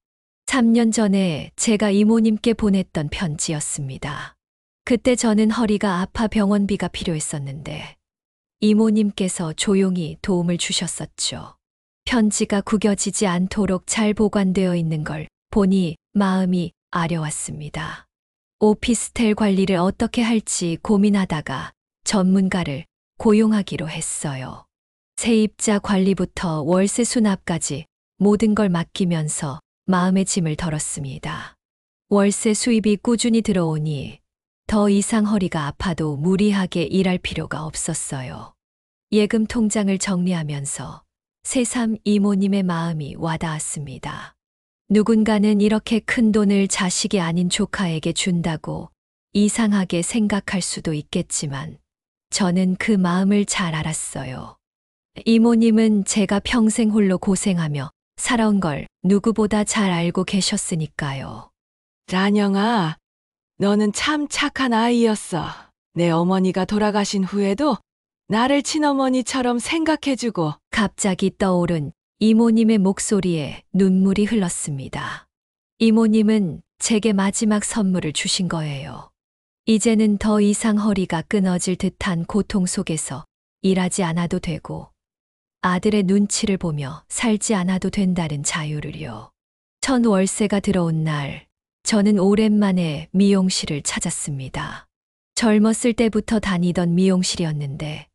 3년 전에 제가 이모님께 보냈던 편지였습니다. 그때 저는 허리가 아파 병원비가 필요했었는데 이모님께서 조용히 도움을 주셨었죠. 편지가 구겨지지 않도록 잘 보관되어 있는 걸 보니 마음이 아려왔습니다. 오피스텔 관리를 어떻게 할지 고민하다가 전문가를 고용하기로 했어요. 세입자 관리부터 월세 수납까지 모든 걸 맡기면서 마음의 짐을 덜었습니다. 월세 수입이 꾸준히 들어오니 더 이상 허리가 아파도 무리하게 일할 필요가 없었어요. 예금 통장을 정리하면서 새삼 이모님의 마음이 와닿았습니다. 누군가는 이렇게 큰 돈을 자식이 아닌 조카에게 준다고 이상하게 생각할 수도 있겠지만 저는 그 마음을 잘 알았어요. 이모님은 제가 평생 홀로 고생하며 살아온 걸 누구보다 잘 알고 계셨으니까요. 란영아, 너는 참 착한 아이였어. 내 어머니가 돌아가신 후에도 나를 친어머니처럼 생각해주고. 갑자기 떠오른 이모님의 목소리에 눈물이 흘렀습니다. 이모님은 제게 마지막 선물을 주신 거예요. 이제는 더 이상 허리가 끊어질 듯한 고통 속에서 일하지 않아도 되고 아들의 눈치를 보며 살지 않아도 된다는 자유를요. 첫 월세가 들어온 날, 저는 오랜만에 미용실을 찾았습니다. 젊었을 때부터 다니던 미용실이었는데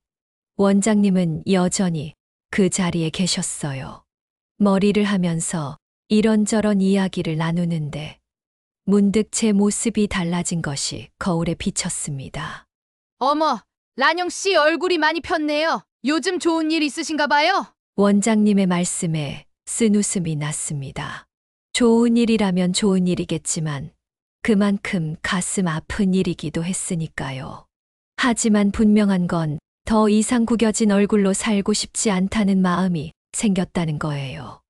원장님은 여전히 그 자리에 계셨어요. 머리를 하면서 이런저런 이야기를 나누는데 문득 제 모습이 달라진 것이 거울에 비쳤습니다. 어머, 란영 씨 얼굴이 많이 폈네요. 요즘 좋은 일 있으신가 봐요? 원장님의 말씀에 쓴웃음이 났습니다. 좋은 일이라면 좋은 일이겠지만 그만큼 가슴 아픈 일이기도 했으니까요. 하지만 분명한 건 더 이상 구겨진 얼굴로 살고 싶지 않다는 마음이 생겼다는 거예요.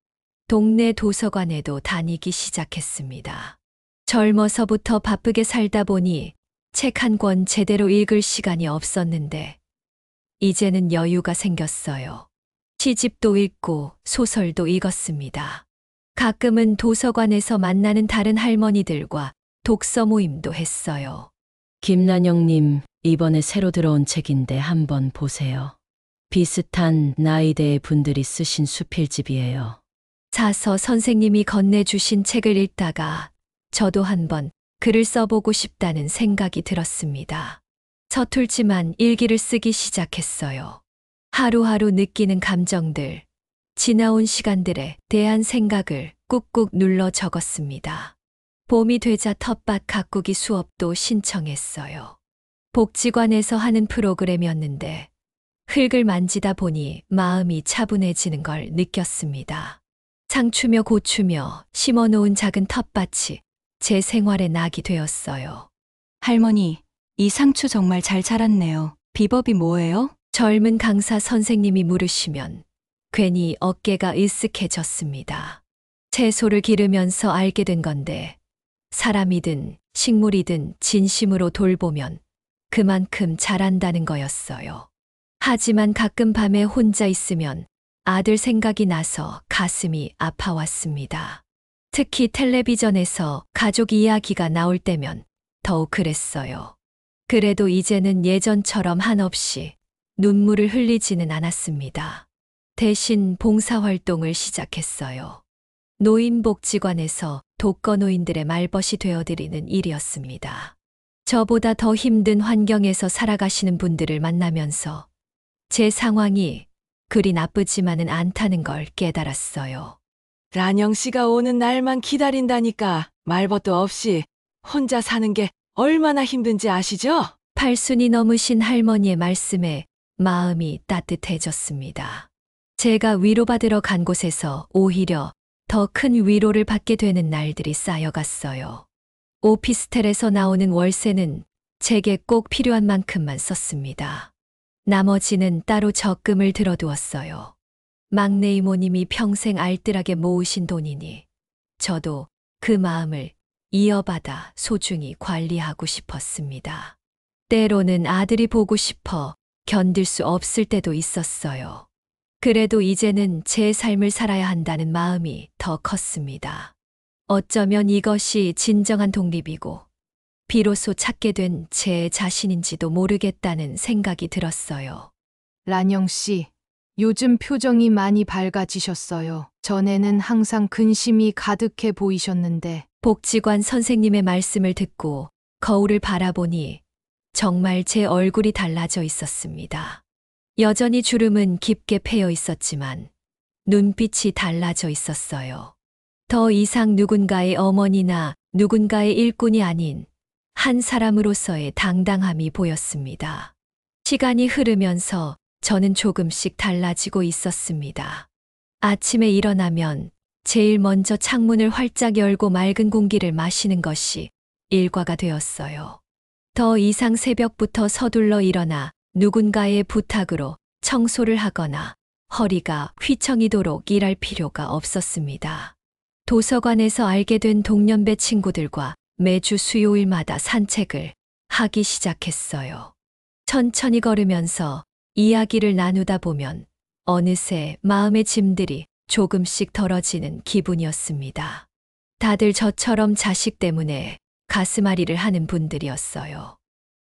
동네 도서관에도 다니기 시작했습니다. 젊어서부터 바쁘게 살다 보니 책 한 권 제대로 읽을 시간이 없었는데 이제는 여유가 생겼어요. 시집도 읽고 소설도 읽었습니다. 가끔은 도서관에서 만나는 다른 할머니들과 독서 모임도 했어요. 김난영님, 이번에 새로 들어온 책인데 한번 보세요. 비슷한 나이대의 분들이 쓰신 수필집이에요. 사서 선생님이 건네주신 책을 읽다가 저도 한번 글을 써보고 싶다는 생각이 들었습니다. 서툴지만 일기를 쓰기 시작했어요. 하루하루 느끼는 감정들, 지나온 시간들에 대한 생각을 꾹꾹 눌러 적었습니다. 봄이 되자 텃밭 가꾸기 수업도 신청했어요. 복지관에서 하는 프로그램이었는데 흙을 만지다 보니 마음이 차분해지는 걸 느꼈습니다. 상추며 고추며 심어놓은 작은 텃밭이 제 생활의 낙이 되었어요. 할머니, 이 상추 정말 잘 자랐네요. 비법이 뭐예요? 젊은 강사 선생님이 물으시면 괜히 어깨가 으쓱해졌습니다. 채소를 기르면서 알게 된 건데 사람이든 식물이든 진심으로 돌보면 그만큼 자란다는 거였어요. 하지만 가끔 밤에 혼자 있으면 아들 생각이 나서 가슴이 아파왔습니다. 특히 텔레비전에서 가족 이야기가 나올 때면 더욱 그랬어요. 그래도 이제는 예전처럼 한없이 눈물을 흘리지는 않았습니다. 대신 봉사활동을 시작했어요. 노인복지관에서 독거노인들의 말벗이 되어드리는 일이었습니다. 저보다 더 힘든 환경에서 살아가시는 분들을 만나면서 제 상황이 그리 나쁘지만은 않다는 걸 깨달았어요. 란영 씨가 오는 날만 기다린다니까 말벗도 없이 혼자 사는 게 얼마나 힘든지 아시죠? 팔순이 넘으신 할머니의 말씀에 마음이 따뜻해졌습니다. 제가 위로받으러 간 곳에서 오히려 더 큰 위로를 받게 되는 날들이 쌓여갔어요. 오피스텔에서 나오는 월세는 제게 꼭 필요한 만큼만 썼습니다. 나머지는 따로 적금을 들어두었어요. 막내 이모님이 평생 알뜰하게 모으신 돈이니 저도 그 마음을 이어받아 소중히 관리하고 싶었습니다. 때로는 아들이 보고 싶어 견딜 수 없을 때도 있었어요. 그래도 이제는 제 삶을 살아야 한다는 마음이 더 컸습니다. 어쩌면 이것이 진정한 독립이고 비로소 찾게 된 제 자신인지도 모르겠다는 생각이 들었어요. 란영 씨, 요즘 표정이 많이 밝아지셨어요. 전에는 항상 근심이 가득해 보이셨는데. 복지관 선생님의 말씀을 듣고 거울을 바라보니 정말 제 얼굴이 달라져 있었습니다. 여전히 주름은 깊게 패여 있었지만 눈빛이 달라져 있었어요. 더 이상 누군가의 어머니나 누군가의 일꾼이 아닌 한 사람으로서의 당당함이 보였습니다. 시간이 흐르면서 저는 조금씩 달라지고 있었습니다. 아침에 일어나면 제일 먼저 창문을 활짝 열고 맑은 공기를 마시는 것이 일과가 되었어요. 더 이상 새벽부터 서둘러 일어나 누군가의 부탁으로 청소를 하거나 허리가 휘청이도록 일할 필요가 없었습니다. 도서관에서 알게 된 동년배 친구들과 매주 수요일마다 산책을 하기 시작했어요. 천천히 걸으면서 이야기를 나누다 보면 어느새 마음의 짐들이 조금씩 덜어지는 기분이었습니다. 다들 저처럼 자식 때문에 가슴앓이를 하는 분들이었어요.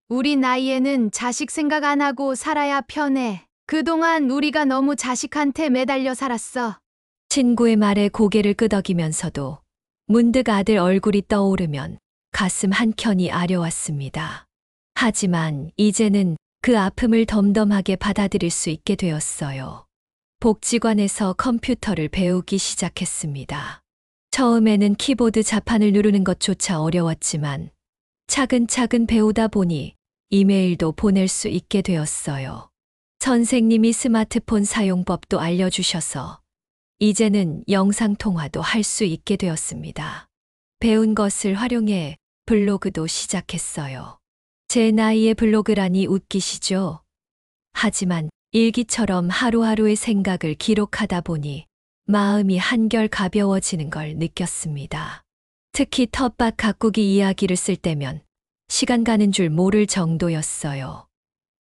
우리 나이에는 자식 생각 안 하고 살아야 편해. 그동안 우리가 너무 자식한테 매달려 살았어. 친구의 말에 고개를 끄덕이면서도 문득 아들 얼굴이 떠오르면 가슴 한켠이 아려왔습니다. 하지만 이제는 그 아픔을 덤덤하게 받아들일 수 있게 되었어요. 복지관에서 컴퓨터를 배우기 시작했습니다. 처음에는 키보드 자판을 누르는 것조차 어려웠지만 차근차근 배우다 보니 이메일도 보낼 수 있게 되었어요. 선생님이 스마트폰 사용법도 알려주셔서 이제는 영상통화도 할 수 있게 되었습니다. 배운 것을 활용해 블로그도 시작했어요. 제 나이에 블로그라니 웃기시죠? 하지만 일기처럼 하루하루의 생각을 기록하다 보니 마음이 한결 가벼워지는 걸 느꼈습니다. 특히 텃밭 가꾸기 이야기를 쓸 때면 시간 가는 줄 모를 정도였어요.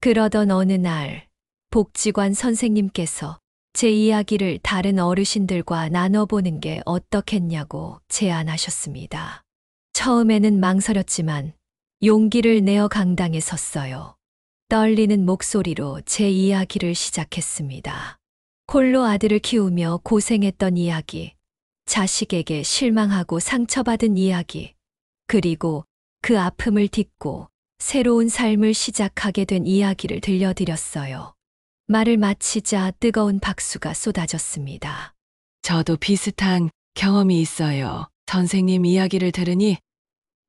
그러던 어느 날 복지관 선생님께서 제 이야기를 다른 어르신들과 나눠보는 게 어떻겠냐고 제안하셨습니다. 처음에는 망설였지만 용기를 내어 강당에 섰어요. 떨리는 목소리로 제 이야기를 시작했습니다. 홀로 아들을 키우며 고생했던 이야기, 자식에게 실망하고 상처받은 이야기, 그리고 그 아픔을 딛고 새로운 삶을 시작하게 된 이야기를 들려드렸어요. 말을 마치자 뜨거운 박수가 쏟아졌습니다. 저도 비슷한 경험이 있어요. 선생님 이야기를 들으니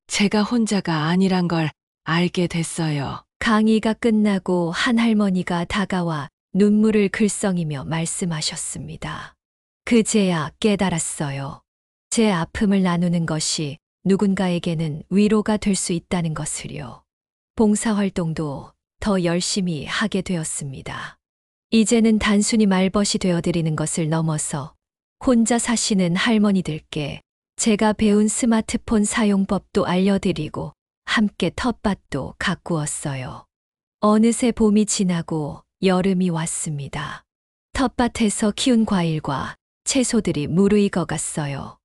제가 혼자가 아니란 걸 알게 됐어요. 강의가 끝나고 한 할머니가 다가와 눈물을 글썽이며 말씀하셨습니다. 그제야 깨달았어요. 제 아픔을 나누는 것이 누군가에게는 위로가 될 수 있다는 것을요. 봉사활동도 더 열심히 하게 되었습니다. 이제는 단순히 말벗이 되어드리는 것을 넘어서 혼자 사시는 할머니들께 제가 배운 스마트폰 사용법도 알려드리고 함께 텃밭도 가꾸었어요. 어느새 봄이 지나고 여름이 왔습니다. 텃밭에서 키운 과일과 채소들이 무르익어갔어요.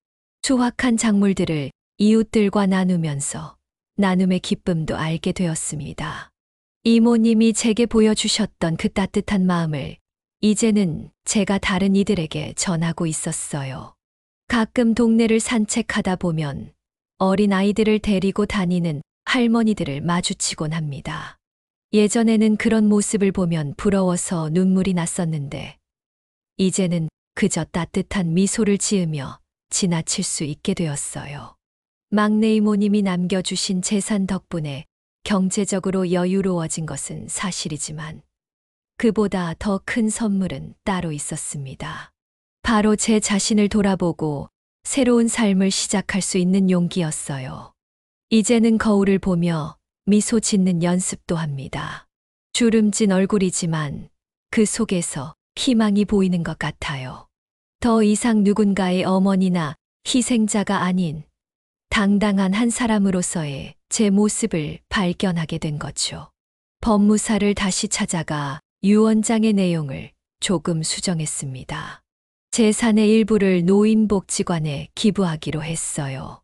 수확한 작물들을 이웃들과 나누면서 나눔의 기쁨도 알게 되었습니다. 이모님이 제게 보여주셨던 그 따뜻한 마음을 이제는 제가 다른 이들에게 전하고 있었어요. 가끔 동네를 산책하다 보면 어린 아이들을 데리고 다니는 할머니들을 마주치곤 합니다. 예전에는 그런 모습을 보면 부러워서 눈물이 났었는데 이제는 그저 따뜻한 미소를 지으며 지나칠 수 있게 되었어요. 막내 이모님이 남겨주신 재산 덕분에 경제적으로 여유로워진 것은 사실이지만 그보다 더 큰 선물은 따로 있었습니다. 바로 제 자신을 돌아보고 새로운 삶을 시작할 수 있는 용기였어요. 이제는 거울을 보며 미소 짓는 연습도 합니다. 주름진 얼굴이지만 그 속에서 희망이 보이는 것 같아요. 더 이상 누군가의 어머니나 희생자가 아닌 당당한 한 사람으로서의 제 모습을 발견하게 된 거죠. 법무사를 다시 찾아가 유언장의 내용을 조금 수정했습니다. 재산의 일부를 노인복지관에 기부하기로 했어요.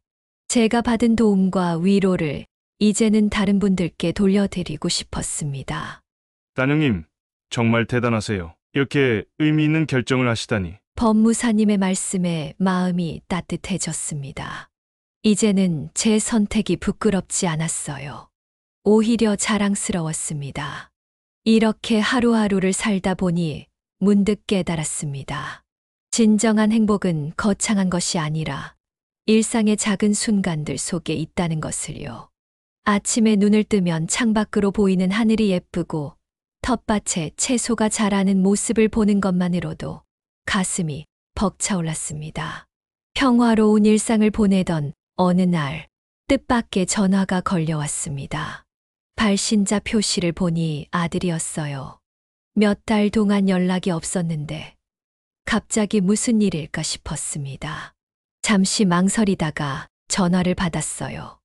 제가 받은 도움과 위로를 이제는 다른 분들께 돌려드리고 싶었습니다. 따님님, 정말 대단하세요. 이렇게 의미 있는 결정을 하시다니. 법무사님의 말씀에 마음이 따뜻해졌습니다. 이제는 제 선택이 부끄럽지 않았어요. 오히려 자랑스러웠습니다. 이렇게 하루하루를 살다 보니 문득 깨달았습니다. 진정한 행복은 거창한 것이 아니라 일상의 작은 순간들 속에 있다는 것을요. 아침에 눈을 뜨면 창밖으로 보이는 하늘이 예쁘고 텃밭에 채소가 자라는 모습을 보는 것만으로도 가슴이 벅차올랐습니다. 평화로운 일상을 보내던 어느 날 뜻밖의 전화가 걸려왔습니다. 발신자 표시를 보니 아들이었어요. 몇 달 동안 연락이 없었는데 갑자기 무슨 일일까 싶었습니다. 잠시 망설이다가 전화를 받았어요.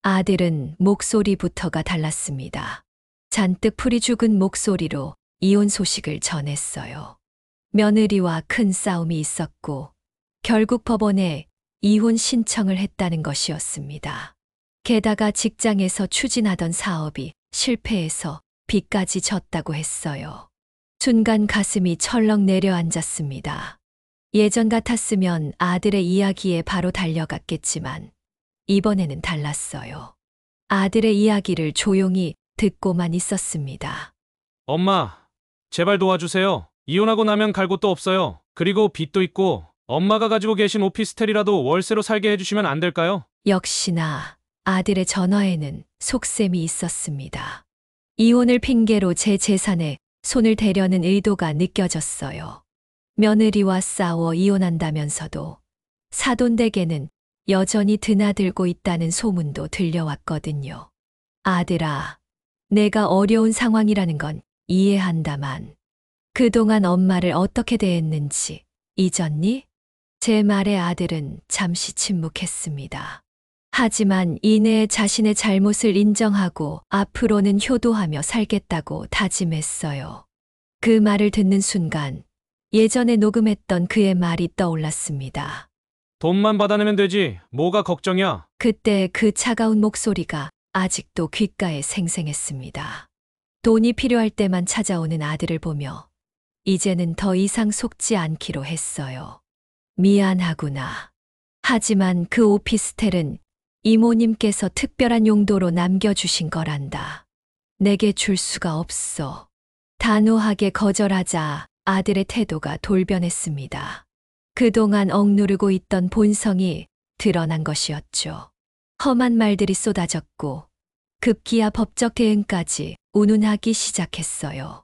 아들은 목소리부터가 달랐습니다. 잔뜩 풀이 죽은 목소리로 이혼 소식을 전했어요. 며느리와 큰 싸움이 있었고 결국 법원에 이혼 신청을 했다는 것이었습니다. 게다가 직장에서 추진하던 사업이 실패해서 빚까지 졌다고 했어요. 순간 가슴이 철렁 내려앉았습니다. 예전 같았으면 아들의 이야기에 바로 달려갔겠지만 이번에는 달랐어요. 아들의 이야기를 조용히 듣고만 있었습니다. 엄마, 제발 도와주세요. 이혼하고 나면 갈 곳도 없어요. 그리고 빚도 있고 엄마가 가지고 계신 오피스텔이라도 월세로 살게 해주시면 안 될까요? 역시나 아들의 전화에는 속셈이 있었습니다. 이혼을 핑계로 제 재산에 손을 대려는 의도가 느껴졌어요. 며느리와 싸워 이혼한다면서도 사돈댁에는 여전히 드나들고 있다는 소문도 들려왔거든요. 아들아, 내가 어려운 상황이라는 건 이해한다만 그동안 엄마를 어떻게 대했는지 잊었니? 제 말에 아들은 잠시 침묵했습니다. 하지만 이내 자신의 잘못을 인정하고 앞으로는 효도하며 살겠다고 다짐했어요. 그 말을 듣는 순간 예전에 녹음했던 그의 말이 떠올랐습니다. 돈만 받아내면 되지. 뭐가 걱정이야? 그때 그 차가운 목소리가 아직도 귓가에 생생했습니다. 돈이 필요할 때만 찾아오는 아들을 보며 이제는 더 이상 속지 않기로 했어요. 미안하구나. 하지만 그 오피스텔은 이모님께서 특별한 용도로 남겨주신 거란다. 내게 줄 수가 없어. 단호하게 거절하자 아들의 태도가 돌변했습니다. 그동안 억누르고 있던 본성이 드러난 것이었죠. 험한 말들이 쏟아졌고 급기야 법적 대응까지 운운하기 시작했어요.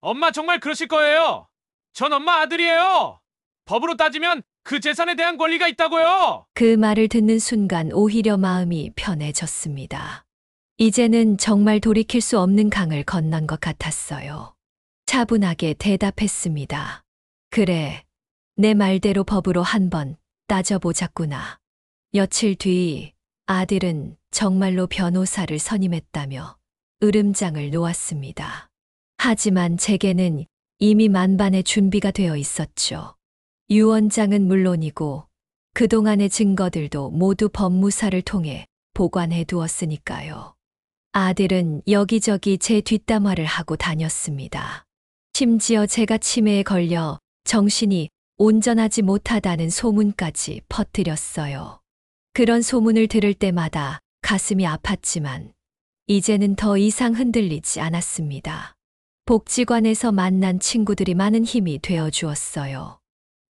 엄마 정말 그러실 거예요? 전 엄마 아들이에요. 법으로 따지면 그 재산에 대한 권리가 있다고요. 그 말을 듣는 순간 오히려 마음이 편해졌습니다. 이제는 정말 돌이킬 수 없는 강을 건넌 것 같았어요. 차분하게 대답했습니다. 그래, 내 말대로 법으로 한번 따져보자꾸나. 며칠 뒤 아들은 정말로 변호사를 선임했다며 으름장을 놓았습니다. 하지만 제게는 이미 만반의 준비가 되어 있었죠. 유언장은 물론이고 그동안의 증거들도 모두 법무사를 통해 보관해 두었으니까요. 아들은 여기저기 제 뒷담화를 하고 다녔습니다. 심지어 제가 치매에 걸려 정신이 온전하지 못하다는 소문까지 퍼뜨렸어요. 그런 소문을 들을 때마다 가슴이 아팠지만 이제는 더 이상 흔들리지 않았습니다. 복지관에서 만난 친구들이 많은 힘이 되어 주었어요.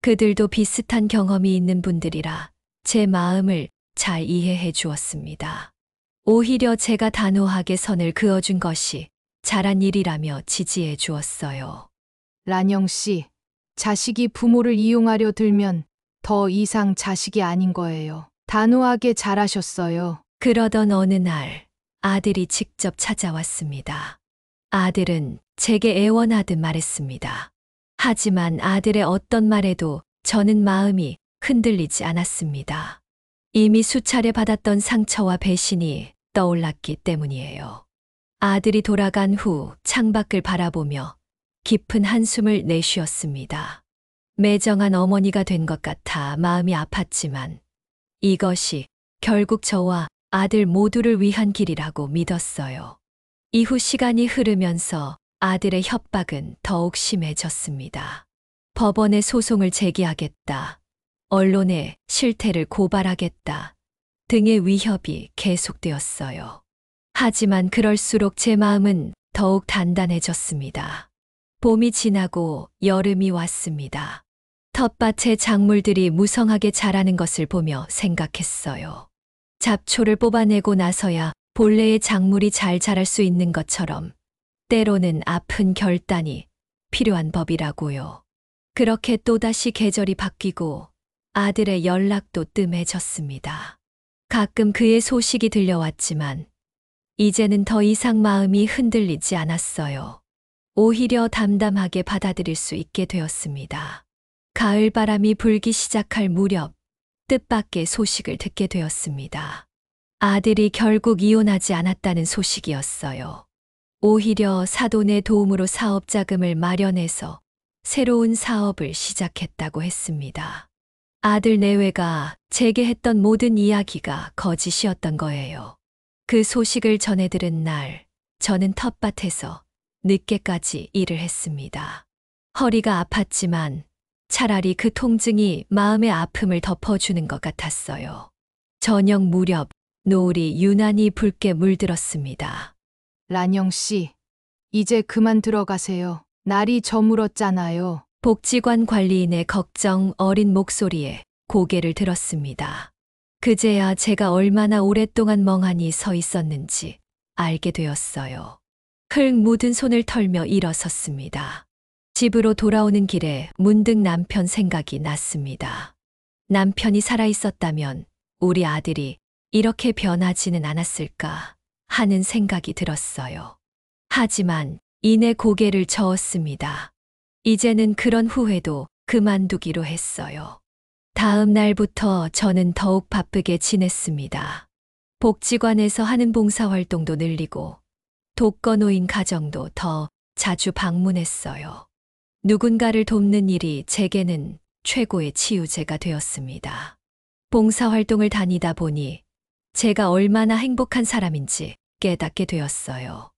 그들도 비슷한 경험이 있는 분들이라 제 마음을 잘 이해해 주었습니다. 오히려 제가 단호하게 선을 그어준 것이 잘한 일이라며 지지해 주었어요. 란영 씨, 자식이 부모를 이용하려 들면 더 이상 자식이 아닌 거예요. 단호하게 잘하셨어요. 그러던 어느 날 아들이 직접 찾아왔습니다. 아들은 제게 애원하듯 말했습니다. 하지만 아들의 어떤 말에도 저는 마음이 흔들리지 않았습니다. 이미 수차례 받았던 상처와 배신이 떠올랐기 때문이에요. 아들이 돌아간 후 창밖을 바라보며 깊은 한숨을 내쉬었습니다. 매정한 어머니가 된 것 같아 마음이 아팠지만 이것이 결국 저와 아들 모두를 위한 길이라고 믿었어요. 이후 시간이 흐르면서 아들의 협박은 더욱 심해졌습니다. 법원에 소송을 제기하겠다, 언론에 실태를 고발하겠다 등의 위협이 계속되었어요. 하지만 그럴수록 제 마음은 더욱 단단해졌습니다. 봄이 지나고 여름이 왔습니다. 텃밭의 작물들이 무성하게 자라는 것을 보며 생각했어요. 잡초를 뽑아내고 나서야 본래의 작물이 잘 자랄 수 있는 것처럼 때로는 아픈 결단이 필요한 법이라고요. 그렇게 또다시 계절이 바뀌고 아들의 연락도 뜸해졌습니다. 가끔 그의 소식이 들려왔지만 이제는 더 이상 마음이 흔들리지 않았어요. 오히려 담담하게 받아들일 수 있게 되었습니다. 가을 바람이 불기 시작할 무렵 뜻밖의 소식을 듣게 되었습니다. 아들이 결국 이혼하지 않았다는 소식이었어요. 오히려 사돈의 도움으로 사업 자금을 마련해서 새로운 사업을 시작했다고 했습니다. 아들 내외가 제게 했던 모든 이야기가 거짓이었던 거예요. 그 소식을 전해 들은 날, 저는 텃밭에서 늦게까지 일을 했습니다. 허리가 아팠지만 차라리 그 통증이 마음의 아픔을 덮어주는 것 같았어요. 저녁 무렵 노을이 유난히 붉게 물들었습니다. 란영 씨, 이제 그만 들어가세요. 날이 저물었잖아요. 복지관 관리인의 걱정 어린 목소리에 고개를 들었습니다. 그제야 제가 얼마나 오랫동안 멍하니 서 있었는지 알게 되었어요. 흙 묻은 손을 털며 일어섰습니다. 집으로 돌아오는 길에 문득 남편 생각이 났습니다. 남편이 살아있었다면 우리 아들이 이렇게 변하지는 않았을까 하는 생각이 들었어요. 하지만 이내 고개를 저었습니다. 이제는 그런 후회도 그만두기로 했어요. 다음 날부터 저는 더욱 바쁘게 지냈습니다. 복지관에서 하는 봉사활동도 늘리고 독거노인 가정도 더 자주 방문했어요. 누군가를 돕는 일이 제게는 최고의 치유제가 되었습니다. 봉사활동을 다니다 보니 제가 얼마나 행복한 사람인지 깨닫게 되었어요.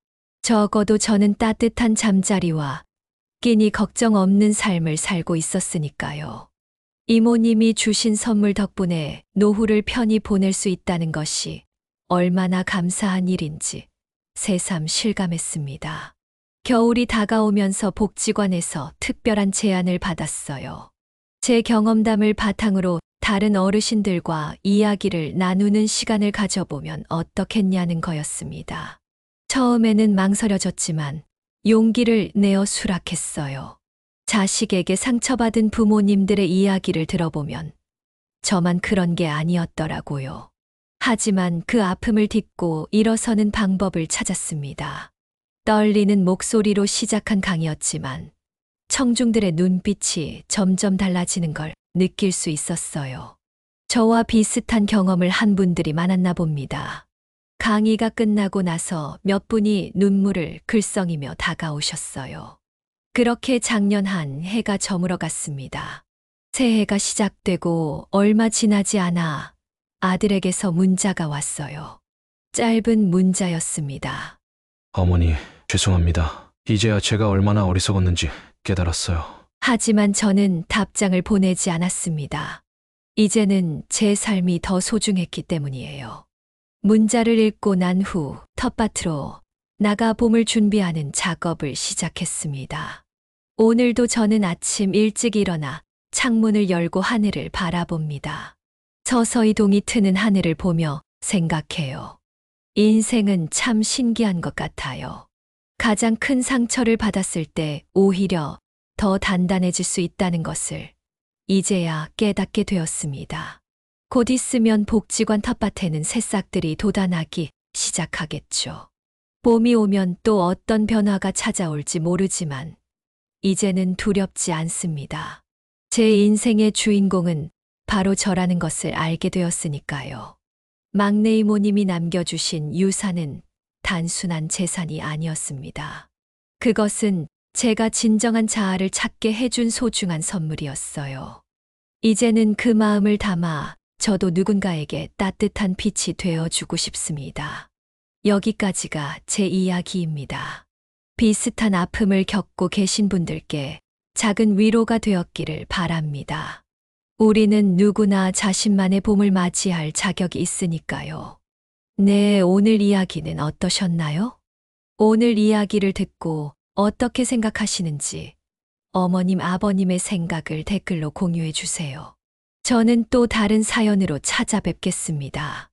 적어도 저는 따뜻한 잠자리와 끼니 걱정 없는 삶을 살고 있었으니까요. 이모님이 주신 선물 덕분에 노후를 편히 보낼 수 있다는 것이 얼마나 감사한 일인지 새삼 실감했습니다. 겨울이 다가오면서 복지관에서 특별한 제안을 받았어요. 제 경험담을 바탕으로 다른 어르신들과 이야기를 나누는 시간을 가져보면 어떻겠냐는 거였습니다. 처음에는 망설여졌지만 용기를 내어 수락했어요. 자식에게 상처받은 부모님들의 이야기를 들어보면 저만 그런 게 아니었더라고요. 하지만 그 아픔을 딛고 일어서는 방법을 찾았습니다. 떨리는 목소리로 시작한 강의였지만 청중들의 눈빛이 점점 달라지는 걸 느낄 수 있었어요. 저와 비슷한 경험을 한 분들이 많았나 봅니다. 강의가 끝나고 나서 몇 분이 눈물을 글썽이며 다가오셨어요. 그렇게 작년 한 해가 저물어 갔습니다. 새해가 시작되고 얼마 지나지 않아 아들에게서 문자가 왔어요. 짧은 문자였습니다. 어머니, 죄송합니다. 이제야 제가 얼마나 어리석었는지 깨달았어요. 하지만 저는 답장을 보내지 않았습니다. 이제는 제 삶이 더 소중했기 때문이에요. 문자를 읽고 난 후 텃밭으로 나가 봄을 준비하는 작업을 시작했습니다. 오늘도 저는 아침 일찍 일어나 창문을 열고 하늘을 바라봅니다. 서서히 동이 트는 하늘을 보며 생각해요. 인생은 참 신기한 것 같아요. 가장 큰 상처를 받았을 때 오히려 더 단단해질 수 있다는 것을 이제야 깨닫게 되었습니다. 곧 있으면 복지관 텃밭에는 새싹들이 돋아나기 시작하겠죠. 봄이 오면 또 어떤 변화가 찾아올지 모르지만 이제는 두렵지 않습니다. 제 인생의 주인공은 바로 저라는 것을 알게 되었으니까요. 막내 이모님이 남겨주신 유산은 단순한 재산이 아니었습니다. 그것은 제가 진정한 자아를 찾게 해준 소중한 선물이었어요. 이제는 그 마음을 담아 저도 누군가에게 따뜻한 빛이 되어주고 싶습니다. 여기까지가 제 이야기입니다. 비슷한 아픔을 겪고 계신 분들께 작은 위로가 되었기를 바랍니다. 우리는 누구나 자신만의 봄을 맞이할 자격이 있으니까요. 네, 오늘 이야기는 어떠셨나요? 오늘 이야기를 듣고 어떻게 생각하시는지 어머님, 아버님의 생각을 댓글로 공유해 주세요. 저는 또 다른 사연으로 찾아뵙겠습니다.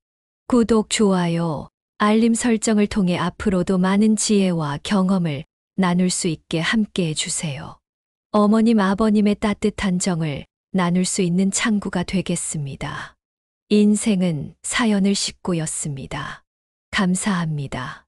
구독, 좋아요, 알림 설정을 통해 앞으로도 많은 지혜와 경험을 나눌 수 있게 함께해 주세요. 어머님, 아버님의 따뜻한 정을 나눌 수 있는 창구가 되겠습니다. 인생은 사연을 싣고였습니다. 감사합니다.